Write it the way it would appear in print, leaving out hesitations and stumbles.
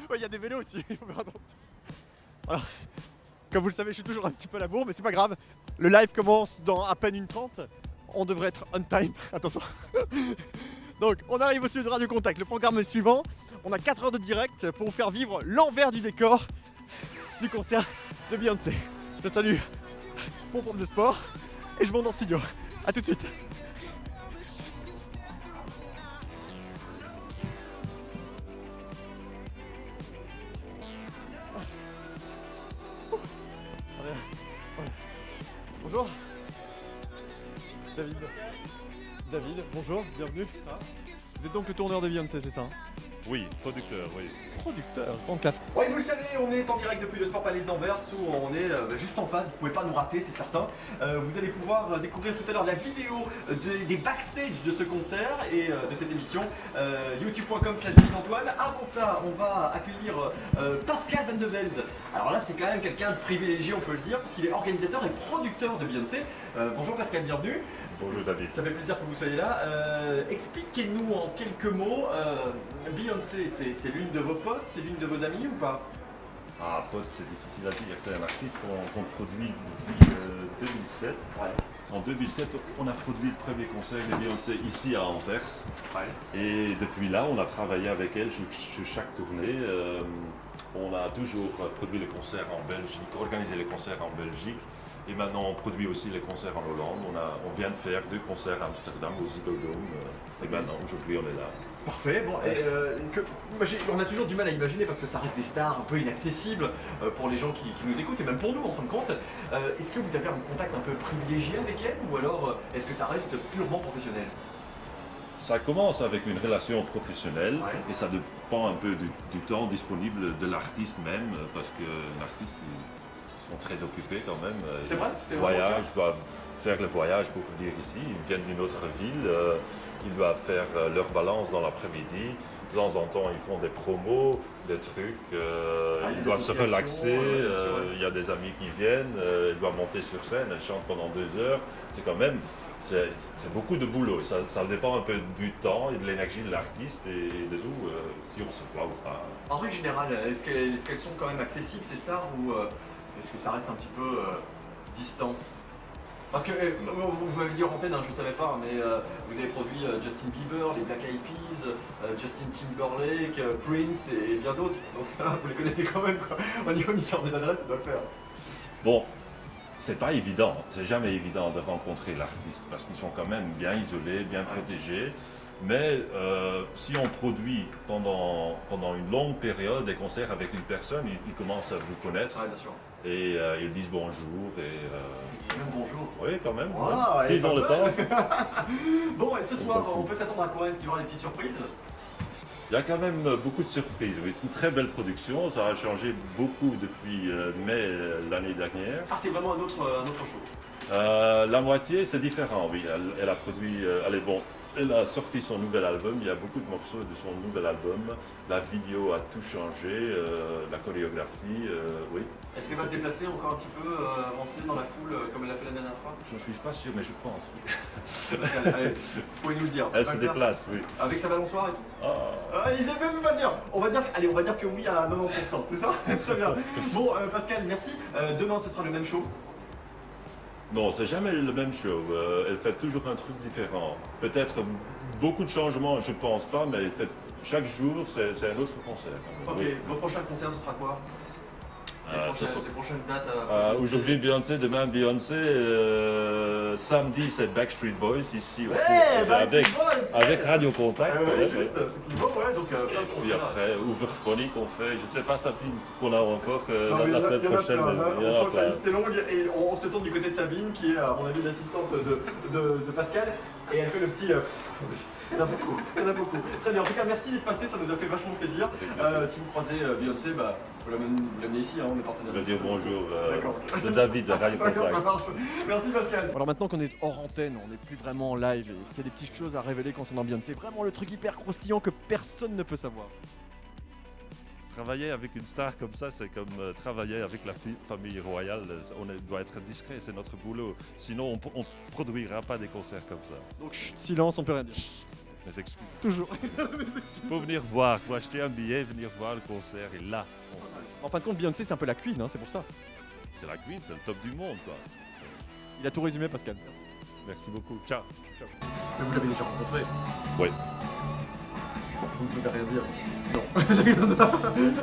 Ouais, il y a des vélos aussi, il faut faire attention. Alors, comme vous le savez, je suis toujours un petit peu à la bourre, mais c'est pas grave. Le live commence dans à peine une 30. On devrait être on time. Attention. Donc, on arrive au studio de Radio Contact. Le programme est le suivant. On a 4 heures de direct pour vous faire vivre l'envers du décor du concert de Beyoncé. Je salue mon prof de sport et je monte dans le studio. A tout de suite. Bonjour. David, bonjour, bienvenue. Vous êtes donc le tourneur de Beyoncé, c'est ça? Oui, producteur, oui. Producteur, grande classe. Oui, vous le savez, on est en direct depuis le Sport Palais d'Anvers où on est juste en face, vous pouvez pas nous rater, c'est certain. Vous allez pouvoir découvrir tout à l'heure la vidéo des backstage de ce concert et de cette émission. youtube.com/Antoine. Avant ça, on va accueillir Pascal Van de Velde. Alors là, c'est quand même quelqu'un de privilégié, on peut le dire, puisqu'il est organisateur et producteur de Beyoncé. Bonjour Pascal, bienvenue. Bonjour David. Ça fait plaisir que vous soyez là. Expliquez-nous en quelques mots, Beyoncé, c'est l'une de vos potes, c'est l'une de vos amies ou pas? Ah, pote, c'est difficile à dire. C'est un artiste qu'on produit depuis 2007. Ouais. En 2007, on a produit le premier concert de Beyoncé ici à Anvers. Ouais. Et depuis là, on a travaillé avec elle sur chaque tournée. On a toujours produit les concerts en Belgique, organisé les concerts en Belgique. Et maintenant, on produit aussi les concerts en Hollande. On vient de faire 2 concerts à Amsterdam, au Ziggo Dome. Et maintenant, aujourd'hui, on est là. Parfait. Bon, on a toujours du mal à imaginer parce que ça reste des stars un peu inaccessibles pour les gens qui nous écoutent et même pour nous en fin de compte. Est-ce que vous avez un contact un peu privilégié avec elle ou alors est-ce que ça reste purement professionnel? Ça commence avec une relation professionnelle, Ouais. et ça dépend un peu du temps disponible de l'artiste même, parce que l'artiste sont très occupés quand même. C'est vrai? C'est Ils vraiment voyagent, doivent faire le voyage pour venir ici. Ils viennent d'une autre ville, ils doivent faire leur balance dans l'après-midi. De temps en temps, ils font des promos, des trucs, ils des doivent se associations, relaxer. bien sûr, ouais. Il y a des amis qui viennent, ils doivent monter sur scène, elles chantent pendant 2 heures. C'est quand même, c'est beaucoup de boulot. Ça dépend un peu du temps et de l'énergie de l'artiste et de tout, si on se voit ou pas. En règle générale, est-ce qu'elles sont quand même accessibles ces stars ou est-ce que ça reste un petit peu distant? Parce que vous m'avez dit en antenne, hein, je ne savais pas, mais vous avez produit Justin Bieber, les Black Eyed Peas, Justin Timberlake, Prince et bien d'autres. Donc vous les connaissez quand même quoi. Au niveau du carnet d'adresse, ça doit le faire. Bon, c'est pas évident, c'est jamais évident de rencontrer l'artiste parce qu'ils sont quand même bien isolés, bien protégés. Mais si on produit pendant une longue période des concerts avec une personne, ils commencent à vous connaître Ouais, bien sûr. et ils disent bonjour. Même bonjour. Oui, quand même. Ah, ouais, S'ils ont le pas temps. mal. Bon, et ce soir, s'en fout. on peut s'attendre à quoi? Est-ce qu'il y aura des petites surprises? Il y a quand même beaucoup de surprises. Oui. C'est une très belle production. Ça a changé beaucoup depuis mai l'année dernière. Ah, c'est vraiment un autre show. La moitié, c'est différent, oui. Elle a produit, elle a sorti son nouvel album. Il y a beaucoup de morceaux de son nouvel album. La vidéo a tout changé, la chorégraphie, oui. Est-ce qu'elle va se déplacer encore un petit peu, avancer dans la foule comme elle l'a fait la dernière fois? Je ne suis pas sûr, mais je pense. Oui. Allez, vous pouvez nous le dire. Elle se déplace, oui. Avec sa balançoire et tout. Ah. Ils aiment même pas le dire. On va dire que oui à 90%, c'est ça? Très bien. Bon, Pascal, merci. Demain, ce sera le même show. Non, c'est jamais le même show. Elle fait toujours un truc différent. Peut-être beaucoup de changements, je pense pas, mais elle fait chaque jour, c'est un autre concert. Ok, Oui. vos prochains concerts, ce sera quoi? Les prochaines dates Aujourd'hui Beyoncé, demain Beyoncé, samedi c'est Backstreet Boys ici aussi, Ouais, Backstreet Boys, avec Radio Contact. ouais, juste, effectivement, ouais, donc plein de Et puis concerts. après, Overphonic on fait, je sais pas Sabine qu'on a encore Non, mais la il y en a semaine plein, prochaine. hein. mais il y en a On sent que la plein. liste est longue et on se tourne du côté de Sabine qui est à mon avis l'assistante de Pascal et elle fait le petit... Il y en a beaucoup. Très bien, en tout cas merci d'être passé, ça nous a fait vachement plaisir. Si vous croisez Beyoncé, bah, vous l'amenez ici, hein, on est partenaires. Je veux dire bonjour D'accord. de David de Radio D'accord, ça Contact. marche. Merci Pascal. Alors maintenant qu'on est hors antenne, on n'est plus vraiment en live. Est-ce qu'il y a des petites choses à révéler concernant Beyoncé? Vraiment le truc hyper croustillant que personne ne peut savoir. Travailler avec une star comme ça, c'est comme travailler avec la famille royale. On doit être discret, c'est notre boulot. Sinon, on ne produira pas des concerts comme ça. Donc chut, silence, on peut rien dire. Mes excuses. Toujours. Faut venir voir, faut acheter un billet, venir voir le concert et là, concert. En fin de compte, Beyoncé, c'est un peu la queen, hein, c'est pour ça. C'est la queen, c'est le top du monde quoi. Il a tout résumé, Pascal. Merci beaucoup. Ciao. Ciao. Mais vous l'avez déjà rencontré. Oui. Vous ne pouvez rien dire. Non.